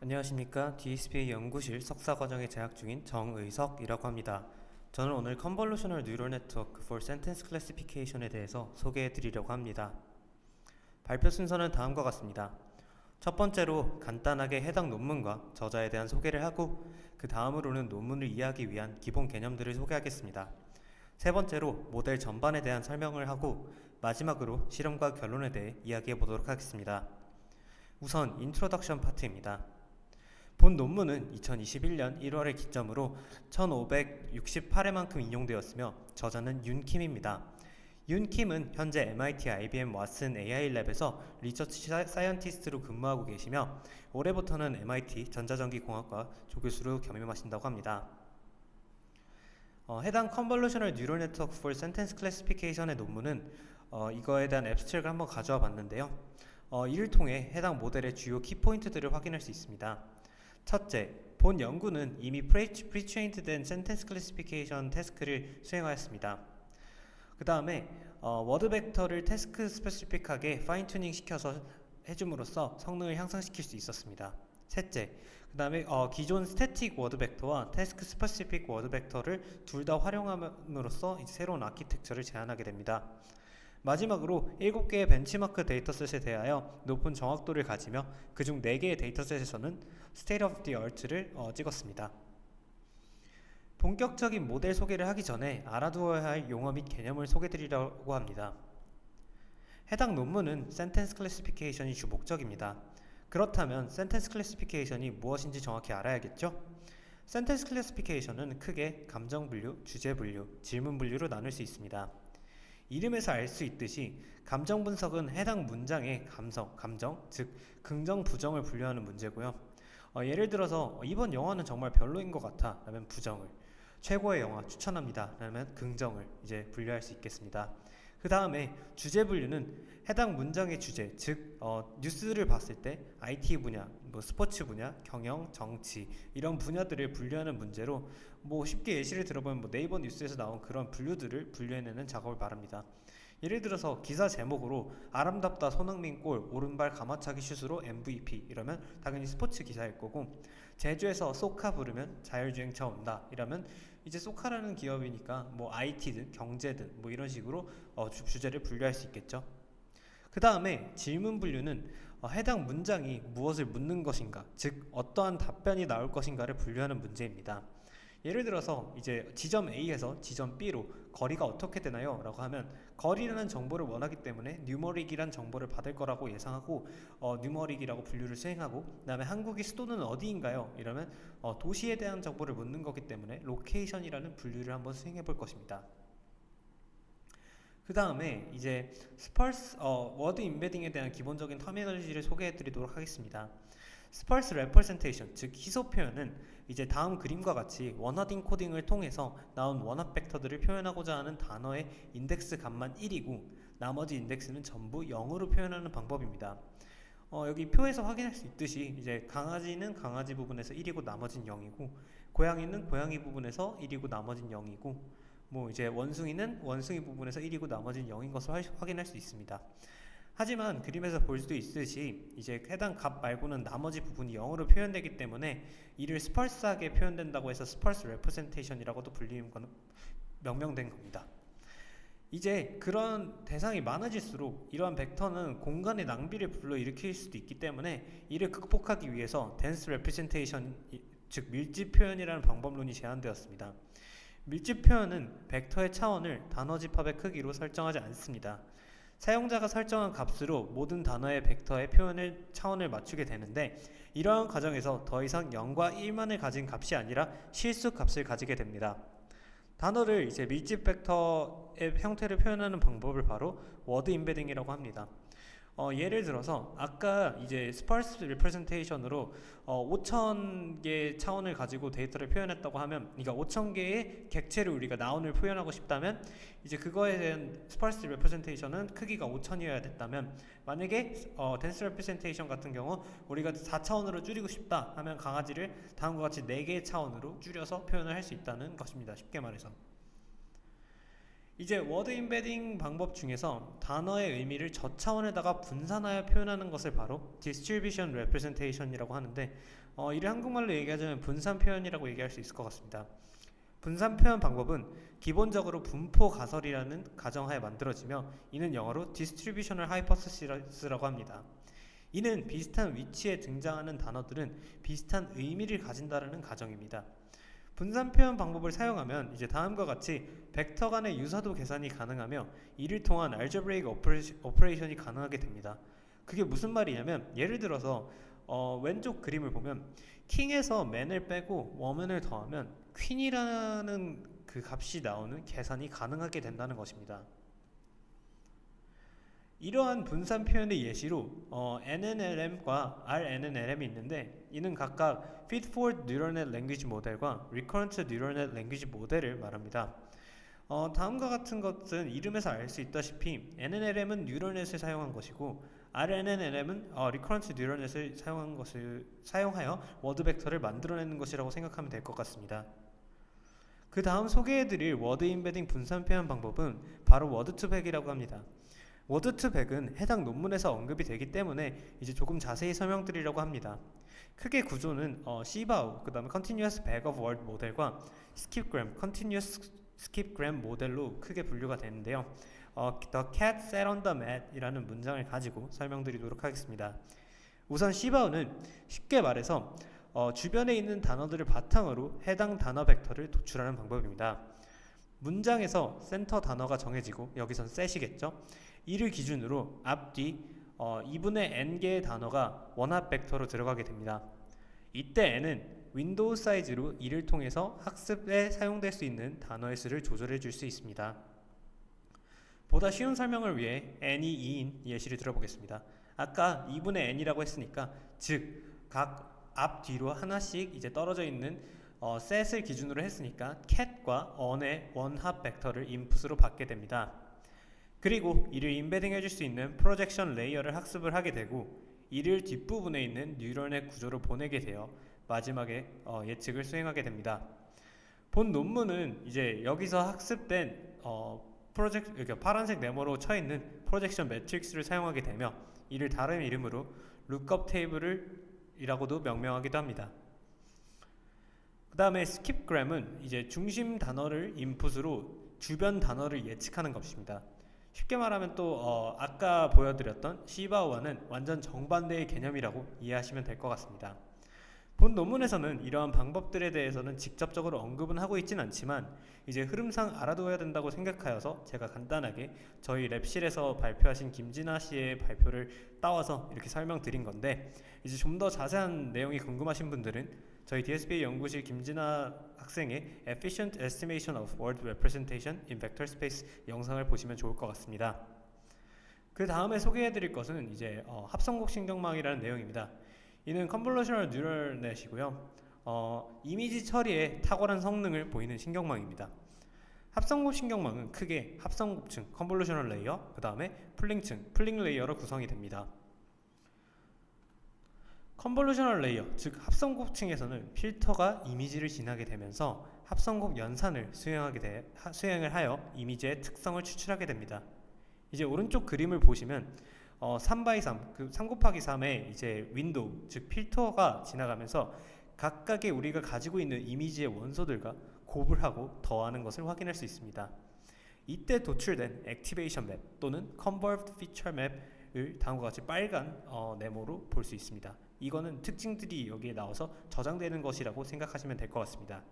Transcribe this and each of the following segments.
안녕하십니까. DSPA 연구실 석사과정에 재학 중인 정의석이라고 합니다. 저는 오늘 Convolutional Neural Network for Sentence Classification에 대해서 소개해 드리려고 합니다. 발표 순서는 다음과 같습니다. 첫 번째로 간단하게 해당 논문과 저자에 대한 소개를 하고 그 다음으로는 논문을 이해하기 위한 기본 개념들을 소개하겠습니다. 세 번째로 모델 전반에 대한 설명을 하고 마지막으로 실험과 결론에 대해 이야기해 보도록 하겠습니다. 우선 인트로덕션 파트입니다. 본 논문은 2021년 1월을 기점으로 1568회만큼 인용되었으며 저자는 윤킴입니다. 윤킴은 현재 MIT IBM 왓슨 AI 랩에서 리서치 사이언티스트로 근무하고 계시며 올해부터는 MIT 전자전기공학과 조교수로 겸임하신다고 합니다. 해당 Convolutional Neural Network for Sentence Classification의 논문은 이거에 대한 앱스트랙을 한번 가져와 봤는데요. 이를 통해 해당 모델의 주요 키포인트들을 확인할 수 있습니다. 첫째, 본 연구는 이미 pre-trained 된 Sentence Classification 태스크를 수행하였습니다. 그 다음에 워드 벡터를 태스크 스페시픽하게 파인 튜닝 시켜서 해줌으로써 성능을 향상시킬 수 있었습니다. 셋째, 그 다음에 기존 스태틱 워드 벡터와 태스크 스페시픽 워드 벡터를 둘 다 활용함으로써 새로운 아키텍처를 제안하게 됩니다. 마지막으로 7개의 벤치마크 데이터셋에 대하여 높은 정확도를 가지며 그중 4개의 데이터셋에서는 State of the Art를 찍었습니다. 본격적인 모델 소개를 하기 전에 알아두어야 할 용어 및 개념을 소개드리려고 합니다. 해당 논문은 Sentence Classification이 주 목적입니다. 그렇다면 Sentence Classification이 무엇인지 정확히 알아야겠죠? Sentence Classification은 크게 감정 분류, 주제 분류, 질문 분류로 나눌 수 있습니다. 이름에서 알 수 있듯이 감정 분석은 해당 문장의 감정, 즉 긍정, 부정을 분류하는 문제고요. 예를 들어서 이번 영화는 정말 별로인 것 같아 라면 부정을, 최고의 영화 추천합니다 라면 긍정을 이제 분류할 수 있겠습니다. 그 다음에 주제 분류는 해당 문장의 주제, 즉 뉴스를 봤을 때 IT 분야, 스포츠 분야, 경영, 정치 이런 분야들을 분류하는 문제로 쉽게 예시를 들어보면 네이버 뉴스에서 나온 그런 분류들을 분류해내는 작업을 말합니다. 예를 들어서 기사 제목으로 아름답다 손흥민 골 오른발 가마차기 슛으로 MVP 이러면 당연히 스포츠 기사일 거고, 제주에서 소카 부르면 자율주행차 온다 이러면 이제 소카라는 기업이니까 IT든 경제든 이런 식으로 주제를 분류할 수 있겠죠. 그 다음에 질문 분류는 해당 문장이 무엇을 묻는 것인가, 즉 어떠한 답변이 나올 것인가를 분류하는 문제입니다. 예를 들어서 이제 지점 A에서 지점 B로 거리가 어떻게 되나요? 라고 하면 거리라는 정보를 원하기 때문에 numeric이란 정보를 받을 거라고 예상하고 numeric이라고 분류를 수행하고, 그 다음에 한국의 수도는 어디인가요? 이러면 도시에 대한 정보를 묻는 거기 때문에 location이라는 분류를 한번 수행해 볼 것입니다. 그 다음에 이제 스펄스 워드 임베딩에 대한 기본적인 터미널리지를 소개해 드리도록 하겠습니다. 스펄스 레퍼센테이션, 즉 희소 표현은 이제 다음 그림과 같이 원어드 인코딩을 통해서 나온 원합 벡터들을 표현하고자 하는 단어의 인덱스 값만 1이고 나머지 인덱스는 전부 0으로 표현하는 방법입니다. 여기 표에서 확인할 수 있듯이 이제 강아지는 강아지 부분에서 1이고 나머지는 0이고, 고양이는 고양이 부분에서 1이고 나머지는 0이고, 이제 원숭이는 원숭이 부분에서 1이고 나머지는 0인 것을 확인할 수 있습니다. 하지만 그림에서 볼 수도 있듯이 이제 해당 값 말고는 나머지 부분이 0으로 표현되기 때문에 이를 스펄스하게 표현된다고 해서 스펄스 레프레젠테이션이라고도 불리는 건 명명된 겁니다. 이제 그런 대상이 많아질수록 이러한 벡터는 공간의 낭비를 불러일으킬 수도 있기 때문에 이를 극복하기 위해서 덴스 레프레젠테이션, 즉 밀집 표현이라는 방법론이 제안되었습니다. 밀집 표현은 벡터의 차원을 단어 집합의 크기로 설정하지 않습니다. 사용자가 설정한 값으로 모든 단어의 벡터의 표현을 차원을 맞추게 되는데, 이러한 과정에서 더 이상 0과 1만을 가진 값이 아니라 실수 값을 가지게 됩니다. 단어를 이제 밀집 벡터의 형태를 표현하는 방법을 바로 워드 임베딩이라고 합니다. 예를 들어서 아까 이제 스펄스 리프레젠테이션으로 5,000개의 차원을 가지고 데이터를 표현했다고 하면, 그러니까 5,000개의 객체를 우리가 나운을 표현하고 싶다면 이제 그거에 대한 스펄스 리프레젠테이션은 크기가 5,000이어야 됐다면, 만약에 덴스 리프레젠테이션 같은 경우 우리가 4차원으로 줄이고 싶다 하면 강아지를 다음과 같이 4개의 차원으로 줄여서 표현을 할 수 있다는 것입니다. 쉽게 말해서. 이제 워드 임베딩 방법 중에서 단어의 의미를 저차원에다가 분산하여 표현하는 것을 바로 distribution representation이라고 하는데 이를 한국말로 얘기하자면 분산 표현이라고 얘기할 수 있을 것 같습니다. 분산 표현 방법은 기본적으로 분포 가설이라는 가정하에 만들어지며 이는 영어로 distributional hypothesis라고 합니다. 이는 비슷한 위치에 등장하는 단어들은 비슷한 의미를 가진다는 가정입니다. 분산 표현 방법을 사용하면 이제 다음과 같이 벡터 간의 유사도 계산이 가능하며 이를 통한 알제브레이크 오퍼레이션이 가능하게 됩니다. 그게 무슨 말이냐면 예를 들어서 왼쪽 그림을 보면 킹에서 man을 빼고 woman을 더하면 queen이라는 그 값이 나오는 계산이 가능하게 된다는 것입니다. 이러한 분산 표현의 예시로 NNLM과 RNNLM이 있는데 이는 각각 Feedforward Neural Net Language 모델과 Recurrent Neural Net Language 모델을 말합니다. 다음과 같은 것은 이름에서 알 수 있다시피 NNLM은 뉴럴넷을 사용한 것이고 RNNLM은 Recurrent Neural Net을 사용하여 워드 벡터를 만들어내는 것이라고 생각하면 될 것 같습니다. 그 다음 소개해드릴 워드 임베딩 분산 표현 방법은 바로 워드2백이라고 합니다. 워드2백은 해당 논문에서 언급이 되기 때문에 이제 조금 자세히 설명드리려고 합니다. 크게 구조는 CBAU, 그 다음에 Continuous Bag of Word 모델과 Skipgram, Continuous Skipgram 모델로 크게 분류가 되는데요. The cat sat on the mat 이라는 문장을 가지고 설명드리도록 하겠습니다. 우선 CBAU는 쉽게 말해서 주변에 있는 단어들을 바탕으로 해당 단어 벡터를 도출하는 방법입니다. 문장에서 센터 단어가 정해지고 여기선 set이겠죠. 이를 기준으로 앞뒤 2분의 n개의 단어가 원합 벡터로 들어가게 됩니다. 이때 n은 윈도우 사이즈로 이를 통해서 학습에 사용될 수 있는 단어의 수를 조절해 줄 수 있습니다. 보다 쉬운 설명을 위해 n이 2인 예시를 들어보겠습니다. 아까 2분의 n이라고 했으니까 즉 각 앞뒤로 하나씩 이제 떨어져 있는 set을 기준으로 했으니까 cat과 on의 원합 벡터를 인풋으로 받게 됩니다. 그리고 이를 임베딩 해줄 수 있는 프로젝션 레이어를 학습을 하게 되고 이를 뒷부분에 있는 뉴럴넷 구조로 보내게 되어 마지막에 예측을 수행하게 됩니다. 본 논문은 이제 여기서 학습된 파란색 네모로 쳐있는 프로젝션 매트릭스를 사용하게 되며 이를 다른 이름으로 룩업 테이블이라고도 명명하기도 합니다. 그 다음에 스킵그램은 이제 중심 단어를 인풋으로 주변 단어를 예측하는 것입니다. 쉽게 말하면 또 아까 보여드렸던 CBAU와는 완전 정반대의 개념이라고 이해하시면 될 것 같습니다. 본 논문에서는 이러한 방법들에 대해서는 직접적으로 언급은 하고 있진 않지만 이제 흐름상 알아두어야 된다고 생각하여서 제가 간단하게 저희 랩실에서 발표하신 김진아 씨의 발표를 따와서 이렇게 설명드린 건데 이제 좀 더 자세한 내용이 궁금하신 분들은 저희 DSBA 연구실 김진아 학생의 Efficient Estimation of Word Representation in Vector Space 영상을 보시면 좋을 것 같습니다. 그 다음에 소개해드릴 것은 이제 합성곡 신경망이라는 내용입니다. 이는 Convolutional Neural Net이고요. 이미지 처리에 탁월한 성능을 보이는 신경망입니다. 합성곡 신경망은 크게 합성곡층, Convolutional Layer, 그 다음에 풀링층, 풀링 레이어로 구성이 됩니다. 컨볼루셔널 레이어, 즉 합성곡층에서는 필터가 이미지를 지나게 되면서 합성곡 연산을 수행을 하여 이미지의 특성을 추출하게 됩니다. 이제 오른쪽 그림을 보시면 3x3, 그 3 곱하기 3의 이제 윈도우, 즉 필터가 지나가면서 각각의 우리가 가지고 있는 이미지의 원소들과 곱을 하고 더하는 것을 확인할 수 있습니다. 이때 도출된 액티베이션 맵 또는 컨버브드 피처 맵을 다음과 같이 빨간 네모로 볼 수 있습니다. 이거는 특징들이 여기에 나와서 저장되는 것이라고 생각하시면 될 것 같습니다.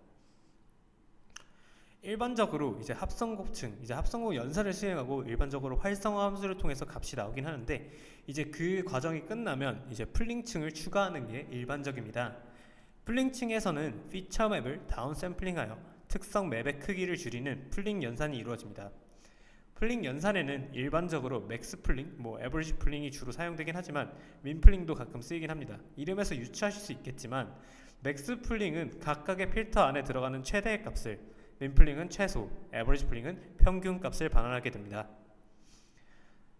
일반적으로 이제 합성곡층, 이제 합성곡 연산을 수행하고 일반적으로 활성화 함수를 통해서 값이 나오긴 하는데 이제 그 과정이 끝나면 이제 풀링층을 추가하는 게 일반적입니다. 풀링층에서는 피처 맵을 다운 샘플링하여 특성 맵의 크기를 줄이는 풀링 연산이 이루어집니다. 풀링 연산에는 일반적으로 맥스 풀링, 에버리지 풀링이 주로 사용되긴 하지만 민 풀링도 가끔 쓰이긴 합니다. 이름에서 유추하실 수 있겠지만 맥스 풀링은 각각의 필터 안에 들어가는 최대의 값을, 민 풀링은 최소, 에버리지 풀링은 평균 값을 반환하게 됩니다.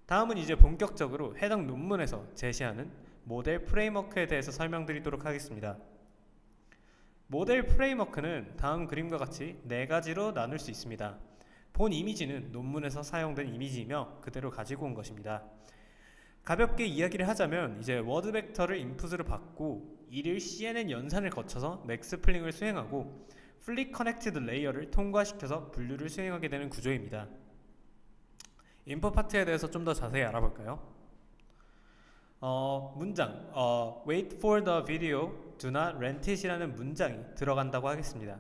다음은 이제 본격적으로 해당 논문에서 제시하는 모델 프레임워크에 대해서 설명드리도록 하겠습니다. 모델 프레임워크는 다음 그림과 같이 4가지로 나눌 수 있습니다. 본 이미지는 논문에서 사용된 이미지이며 그대로 가지고 온 것입니다. 가볍게 이야기를 하자면 이제 워드 벡터를 인풋으로 받고 이를 CNN 연산을 거쳐서 맥스 플링을 수행하고 풀리 커넥티드 레이어를 통과시켜서 분류를 수행하게 되는 구조입니다. 인풋 파트에 대해서 좀 더 자세히 알아볼까요? 문장 wait for the video, do not rent it이라는 문장이 들어간다고 하겠습니다.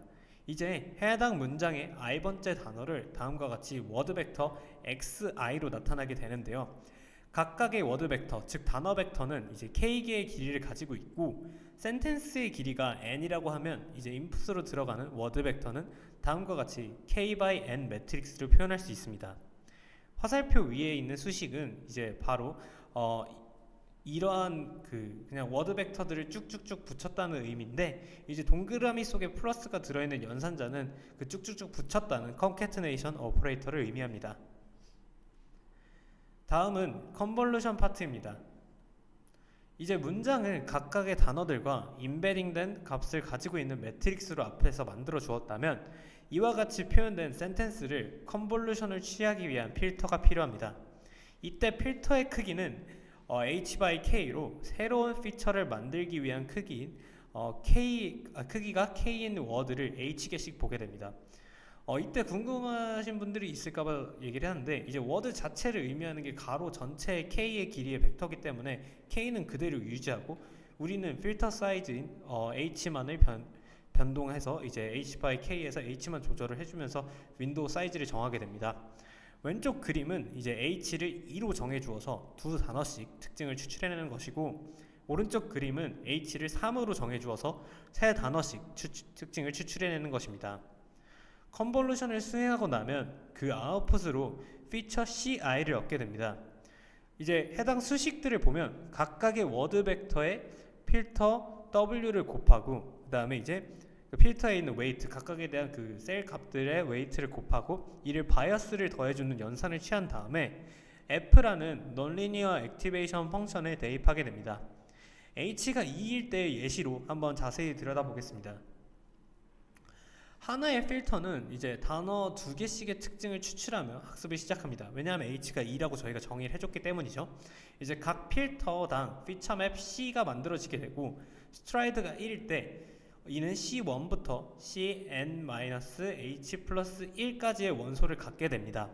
이제 해당 문장의 i번째 단어를 다음과 같이 워드 벡터 xi로 나타나게 되는데요. 각각의 워드 벡터, 즉 단어 벡터는 이제 k개의 길이를 가지고 있고 센텐스의 길이가 n이라고 하면 이제 인풋으로 들어가는 워드 벡터는 다음과 같이 k by n 매트릭스를 표현할 수 있습니다. 화살표 위에 있는 수식은 이제 바로 이러한 그냥 워드 벡터들을 쭉쭉쭉 붙였다는 의미인데 이제 동그라미 속에 플러스가 들어있는 연산자는 그 쭉쭉쭉 붙였다는 컨캐트네이션 오퍼레이터를 의미합니다. 다음은 컨볼루션 파트입니다. 이제 문장을 각각의 단어들과 임베딩된 값을 가지고 있는 매트릭스로 앞에서 만들어 주었다면 이와 같이 표현된 센텐스를 컨볼루션을 취하기 위한 필터가 필요합니다. 이때 필터의 크기는 h by k로 새로운 피처를 만들기 위한 크기인 크기가 k인 워드를 h개씩 보게 됩니다. 이때 궁금하신 분들이 있을까봐 얘기를 하는데 이제 워드 자체를 의미하는 게 가로 전체의 k의 길이의 벡터이기 때문에 k는 그대로 유지하고 우리는 필터 사이즈인 h만을 변동해서 이제 h by k에서 h만 조절을 해주면서 윈도우 사이즈를 정하게 됩니다. 왼쪽 그림은 이제 h를 2로 정해주어서 두 단어씩 특징을 추출해내는 것이고 오른쪽 그림은 h를 3으로 정해주어서 세 단어씩 특징을 추출해내는 것입니다. 컨볼루션을 수행하고 나면 그 아웃풋으로 피처 CI를 얻게 됩니다. 이제 해당 수식들을 보면 각각의 워드 벡터의 필터 W를 곱하고 그 다음에 이제 그 필터에 있는 웨이트 각각에 대한 그 셀 값들의 웨이트를 곱하고 이를 바이어스를 더해주는 연산을 취한 다음에 F라는 논리니어 액티베이션 펑션을 대입하게 됩니다. H가 2일 때의 예시로 한번 자세히 들여다보겠습니다. 하나의 필터는 이제 단어 2개씩의 특징을 추출하며 학습을 시작합니다. 왜냐하면 H가 2라고 저희가 정의를 해줬기 때문이죠. 이제 각 필터당 피처맵 C가 만들어지게 되고 스트라이드가 1일 때 이는 C1부터 Cn-H 플러스 1까지의 원소를 갖게 됩니다.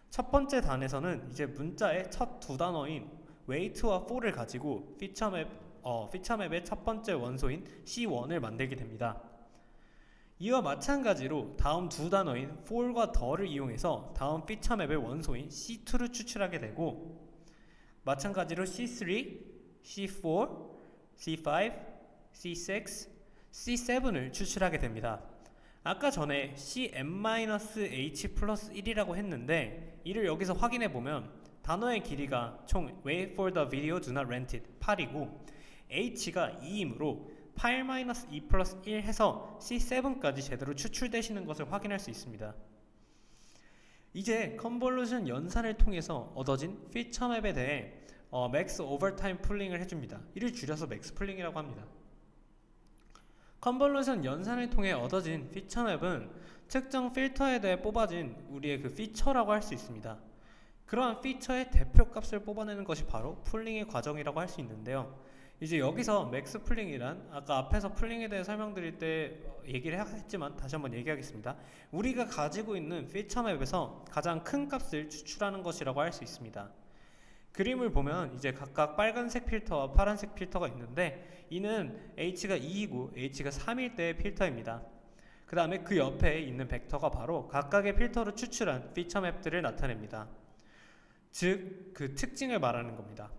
첫 번째 단에서는 이제 문자의 첫 두 단어인 weight와 for를 가지고 피처맵의 첫 번째 원소인 C1을 만들게 됩니다. 이와 마찬가지로 다음 두 단어인 for과 the를 이용해서 다음 피처맵의 원소인 C2를 추출하게 되고 마찬가지로 C3, C4, C5, C6, C7을 추출하게 됩니다. 아까 전에 Cn-H 플러스 1이라고 했는데 이를 여기서 확인해 보면 단어의 길이가 총 wait for the video do not rent it 8이고 H가 2이므로 8-2 플러스 1 해서 C7까지 제대로 추출되시는 것을 확인할 수 있습니다. 이제 컨볼루션 연산을 통해서 얻어진 피처맵에 대해 맥스 오버타임 풀링을 해줍니다. 이를 줄여서 맥스 풀링이라고 합니다. 컨볼루션 연산을 통해 얻어진 피처맵은 특정 필터에 대해 뽑아진 우리의 그 피처라고 할 수 있습니다. 그러한 피처의 대표값을 뽑아내는 것이 바로 풀링의 과정이라고 할 수 있는데요. 이제 여기서 맥스 풀링이란 아까 앞에서 풀링에 대해 설명드릴 때 얘기를 했지만 다시 한번 얘기하겠습니다. 우리가 가지고 있는 피처맵에서 가장 큰 값을 추출하는 것이라고 할 수 있습니다. 그림을 보면 이제 각각 빨간색 필터와 파란색 필터가 있는데 이는 H가 2이고 H가 3일 때의 필터입니다. 그 다음에 그 옆에 있는 벡터가 바로 각각의 필터로 추출한 피처맵들을 나타냅니다. 즉 그 특징을 말하는 겁니다.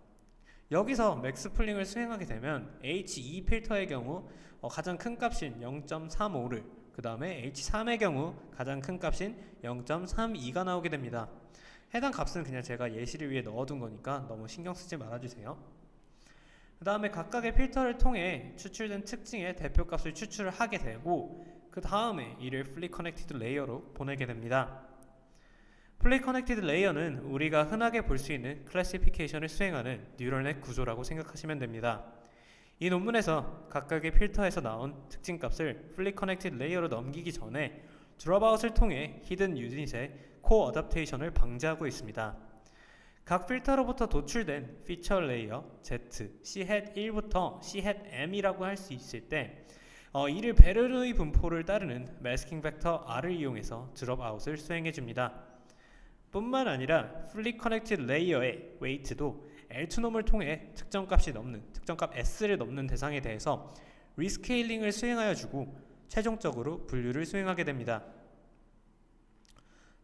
여기서 맥스 풀링을 수행하게 되면 H2 필터의 경우 가장 큰 값인 0.35를 그 다음에 H3의 경우 가장 큰 값인 0.32가 나오게 됩니다. 해당 값은 그냥 제가 예시를 위해 넣어둔 거니까 너무 신경 쓰지 말아주세요. 그 다음에 각각의 필터를 통해 추출된 특징의 대표값을 추출을 하게 되고 그 다음에 이를 fully connected layer로 보내게 됩니다. fully connected layer는 우리가 흔하게 볼 수 있는 클래시피케이션을 수행하는 뉴럴넷 구조라고 생각하시면 됩니다. 이 논문에서 각각의 필터에서 나온 특징값을 fully connected layer로 넘기기 전에 드롭아웃을 통해 히든 유닛의 코 어댑테이션을 방지하고 있습니다. 각 필터로부터 도출된 피처 레이어 Z, C-1부터 C-M이라고 할 수 있을 때 이를 베르누이 분포를 따르는 매스킹 벡터 R을 이용해서 드롭아웃을 수행해줍니다. 뿐만 아니라 풀리 커넥티드 레이어의 웨이트도 L2놈을 통해 특정 값 S를 넘는 대상에 대해서 리스케일링을 수행하여 주고 최종적으로 분류를 수행하게 됩니다.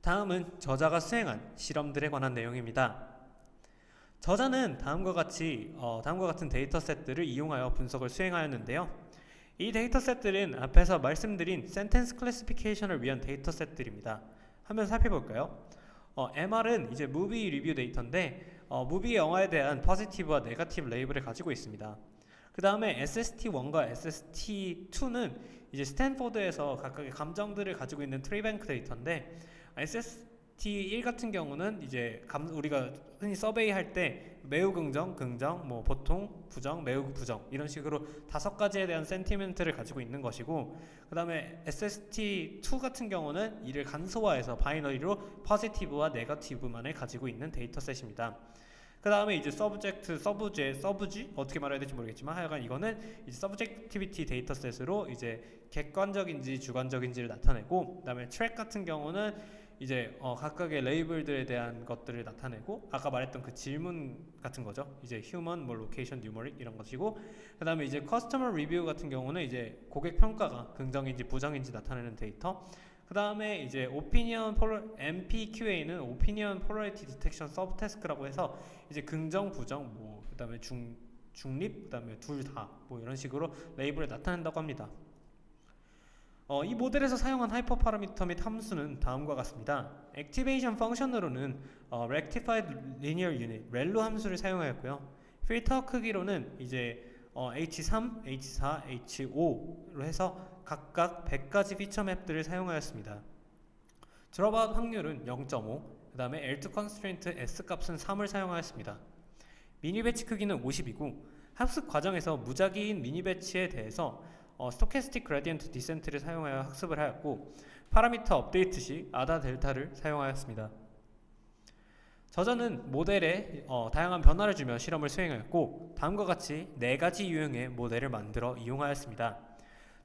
다음은 저자가 수행한 실험들에 관한 내용입니다. 저자는 다음과 같은 데이터셋들을 이용하여 분석을 수행하였는데요. 이 데이터셋들은 앞에서 말씀드린 센텐스 클래시피케이션을 위한 데이터셋들입니다. 한번 살펴볼까요? MR은 이제 무비 리뷰 데이터인데 무비 영화에 대한 포지티브와 네거티브 레이블을 가지고 있습니다. 그 다음에 SST1과 SST2는 이제 스탠포드에서 각각의 감정들을 가지고 있는 트리뱅크 데이터인데 SST1 같은 경우는 이제 우리가 흔히 서베이 할 때 매우 긍정, 뭐 보통, 부정, 매우 부정 이런 식으로 5가지에 대한 센티멘트를 가지고 있는 것이고, 그 다음에 SST2 같은 경우는 이를 간소화해서 바이너리로 포지티브와 네거티브만을 가지고 있는 데이터셋입니다. 그 다음에 이제 서브지 어떻게 말해야 될지 모르겠지만 하여간 이거는 이제 서브젝티비티 데이터셋으로 이제 객관적인지 주관적인지를 나타내고, 그 다음에 트랙 같은 경우는 이제 각각의 레이블들에 대한 것들을 나타내고, 아까 말했던 그 질문 같은 거죠. 이제 휴먼, 로케이션, 뉴머릭 이런 것이고, 그 다음에 이제 커스터머 리뷰 같은 경우는 이제 고객 평가가 긍정인지 부정인지 나타내는 데이터. 그 다음에 이제 MPQA는 오피니언 폴러리티 디텍션 서브 태스크라고 해서 이제 긍정, 부정, 그 다음에 중립, 그 다음에 둘 다 이런 식으로 레이블을 나타낸다고 합니다. 이 모델에서 사용한 하이퍼 파라미터 및 함수는 다음과 같습니다. 액티베이션 펑션으로는 Rectified Linear Unit, 렐로 함수를 사용하였고요. 필터 크기로는 이제 H3, H4, H5로 해서 각각 100가지 피처 맵들을 사용하였습니다. 드롭아웃 확률은 0.5, 그 다음에 L2 constraint S 값은 3을 사용하였습니다. 미니 배치 크기는 50이고 학습 과정에서 무작위인 미니 배치에 대해서 스토캐스틱 그래디언트 디센트를 사용하여 학습을 하였고, 파라미터 업데이트 시 아다 델타를 사용하였습니다. 저자는 모델에 다양한 변화를 주며 실험을 수행하였고, 다음과 같이 4가지 유형의 모델을 만들어 이용하였습니다.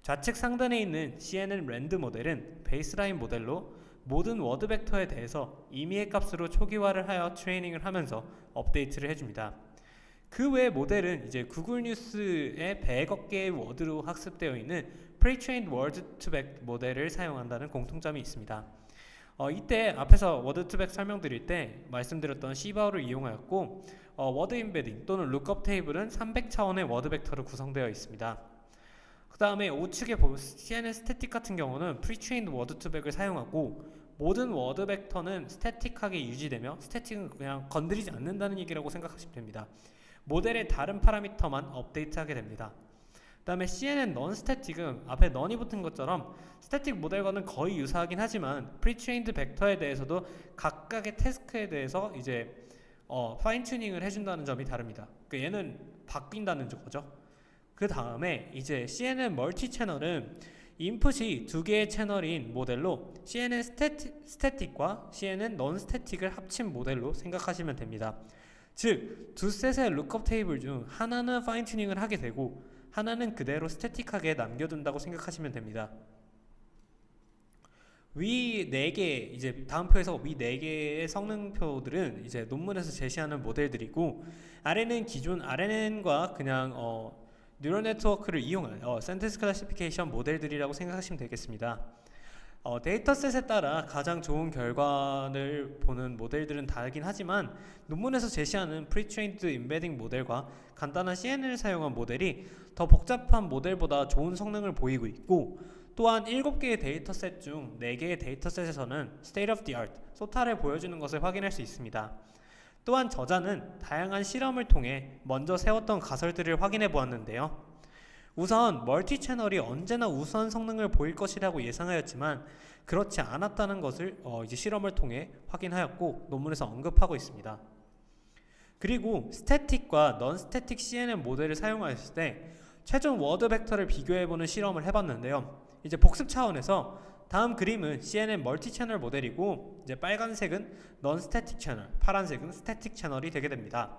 좌측 상단에 있는 CNN 랜드 모델은 베이스라인 모델로 모든 워드 벡터에 대해서 임의의 값으로 초기화를 하여 트레이닝을 하면서 업데이트를 해줍니다. 그 외 모델은 이제 구글 뉴스의 100억 개의 워드로 학습되어 있는 Pre-trained Word-to-Vec 모델을 사용한다는 공통점이 있습니다. 이때 앞에서 Word-to-Vec 설명드릴 때 말씀드렸던 CBAO를 이용하였고, 워드 임베딩 또는 룩업 테이블은 300차원의 워드 벡터로 구성되어 있습니다. 그 다음에 우측에 보면 CNN 스태틱 같은 경우는 Pre-trained Word-to-Vec을 사용하고, 모든 워드 벡터는 스태틱하게 유지되며 스태틱은 그냥 건드리지 않는다는 얘기라고 생각하시면 됩니다. 모델의 다른 파라미터만 업데이트하게 됩니다. 그 다음에 CNN non-static은 앞에 non이 붙은 것처럼 스태틱 모델과는 거의 유사하긴 하지만 pre-trained 벡터에 대해서도 각각의 태스크에 대해서 이제 파인 튜닝을 해준다는 점이 다릅니다. 그러니까 얘는 바뀐다는 거죠. 그 다음에 이제 CNN 멀티 채널은 인풋이 2개의 채널인 모델로 CNN 스태틱과 CNN non-static을 합친 모델로 생각하시면 됩니다. 즉, 두 셋의 룩업 테이블 중 하나는 파인 튜닝을 하게 되고 하나는 그대로 스태틱하게 남겨둔다고 생각하시면 됩니다. 위 4개, 이제 다음 표에서 위 4개의 성능표들은 이제 논문에서 제시하는 모델들이고, 아래는 기존 RNN과 그냥 뉴럴 네트워크를 이용한 센텐스 클래시피케이션 모델들이라고 생각하시면 되겠습니다. 데이터셋에 따라 가장 좋은 결과를 보는 모델들은 다르긴 하지만 논문에서 제시하는 Pre-trained Embedding 모델과 간단한 CNN을 사용한 모델이 더 복잡한 모델보다 좋은 성능을 보이고 있고, 또한 7개의 데이터셋 중 4개의 데이터셋에서는 State of the Art, 소타를 보여주는 것을 확인할 수 있습니다. 또한 저자는 다양한 실험을 통해 먼저 세웠던 가설들을 확인해 보았는데요. 우선 멀티 채널이 언제나 우수한 성능을 보일 것이라고 예상하였지만 그렇지 않았다는 것을 이제 실험을 통해 확인하였고 논문에서 언급하고 있습니다. 그리고 스태틱과 non-static CNN 모델을 사용하였을 때 최종 워드 벡터를 비교해보는 실험을 해봤는데요. 이제 복습 차원에서 다음 그림은 CNN 멀티 채널 모델이고 이제 빨간색은 non static 채널, 파란색은 static 채널이 되게 됩니다.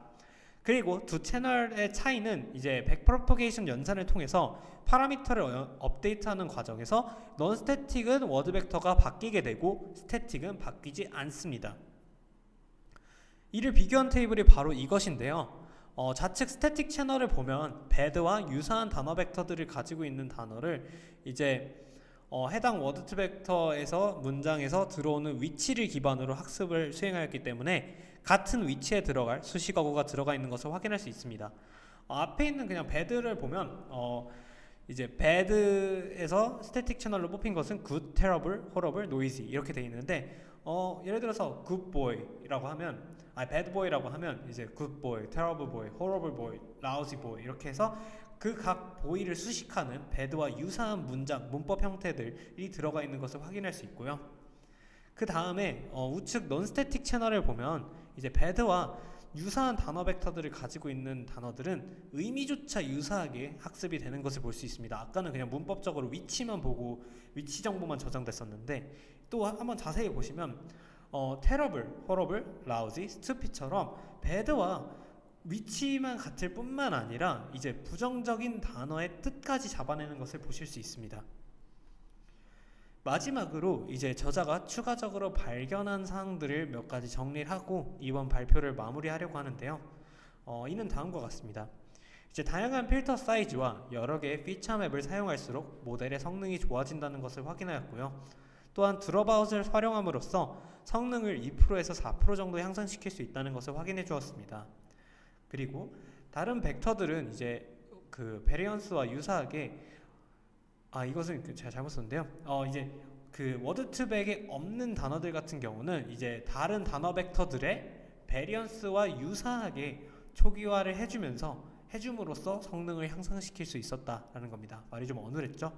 그리고 두 채널의 차이는 이제 백프로포게이션 연산을 통해서 파라미터를 업데이트하는 과정에서 non static은 워드 벡터가 바뀌게 되고 static은 바뀌지 않습니다. 이를 비교한 테이블이 바로 이것인데요. 좌측 스태틱 채널을 보면 bed와 유사한 단어 벡터들을 가지고 있는 단어를 이제 해당 워드 벡터에서 문장에서 들어오는 위치를 기반으로 학습을 수행하였기 때문에 같은 위치에 들어갈 수식어구가 들어가 있는 것을 확인할 수 있습니다. 앞에 있는 그냥 bed를 보면 이제 bed에서 스태틱 채널로 뽑힌 것은 good, terrible, horrible, noisy 이렇게 되어 있는데 예를 들어서 good boy라고 하면 bad boy라고 하면 이제 good boy, terrible boy, horrible boy, lousy boy 이렇게 해서 그 각 보이를 수식하는 bad와 유사한 문장, 문법 형태들이 들어가 있는 것을 확인할 수 있고요. 그 다음에 우측 non-static 채널을 보면 이제 bad와 유사한 단어 벡터들을 가지고 있는 단어들은 의미조차 유사하게 학습이 되는 것을 볼 수 있습니다. 아까는 그냥 문법적으로 위치만 보고 위치 정보만 저장됐었는데 또 한번 자세히 보시면 terrible, horrible, lousy, stupid처럼 bad와 위치만 같을 뿐만 아니라 이제 부정적인 단어의 뜻까지 잡아내는 것을 보실 수 있습니다. 마지막으로 이제 저자가 추가적으로 발견한 사항들을 몇 가지 정리를 하고 이번 발표를 마무리하려고 하는데요. 이는 다음과 같습니다. 이제 다양한 필터 사이즈와 여러 개의 피처 맵을 사용할수록 모델의 성능이 좋아진다는 것을 확인하였고요. 또한 드롭아웃을 활용함으로써 성능을 2%에서 4% 정도 향상시킬 수 있다는 것을 확인해 주었습니다. 그리고 다른 벡터들은 이제 그 베리언스와 유사하게 이것은 제가 잘못 썼는데요. 이제 그 워드2백에 없는 단어들 같은 경우는 이제 다른 단어 벡터들의 베리언스와 유사하게 초기화를 해줌으로써 성능을 향상시킬 수 있었다라는 겁니다. 말이 좀 어눌했죠?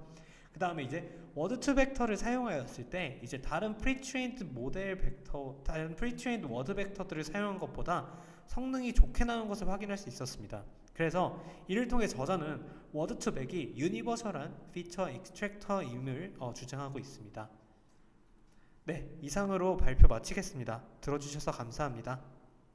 그 다음에 이제 워드2 벡터를 사용하였을 때 이제 다른 프리트레인드 모델 벡터, 다른 프리트레인드 워드 벡터들을 사용한 것보다 성능이 좋게 나온 것을 확인할 수 있었습니다. 그래서 이를 통해 저자는 워드2백이 유니버셜한 피처 익스트랙터임을 주장하고 있습니다. 네, 이상으로 발표 마치겠습니다. 들어주셔서 감사합니다.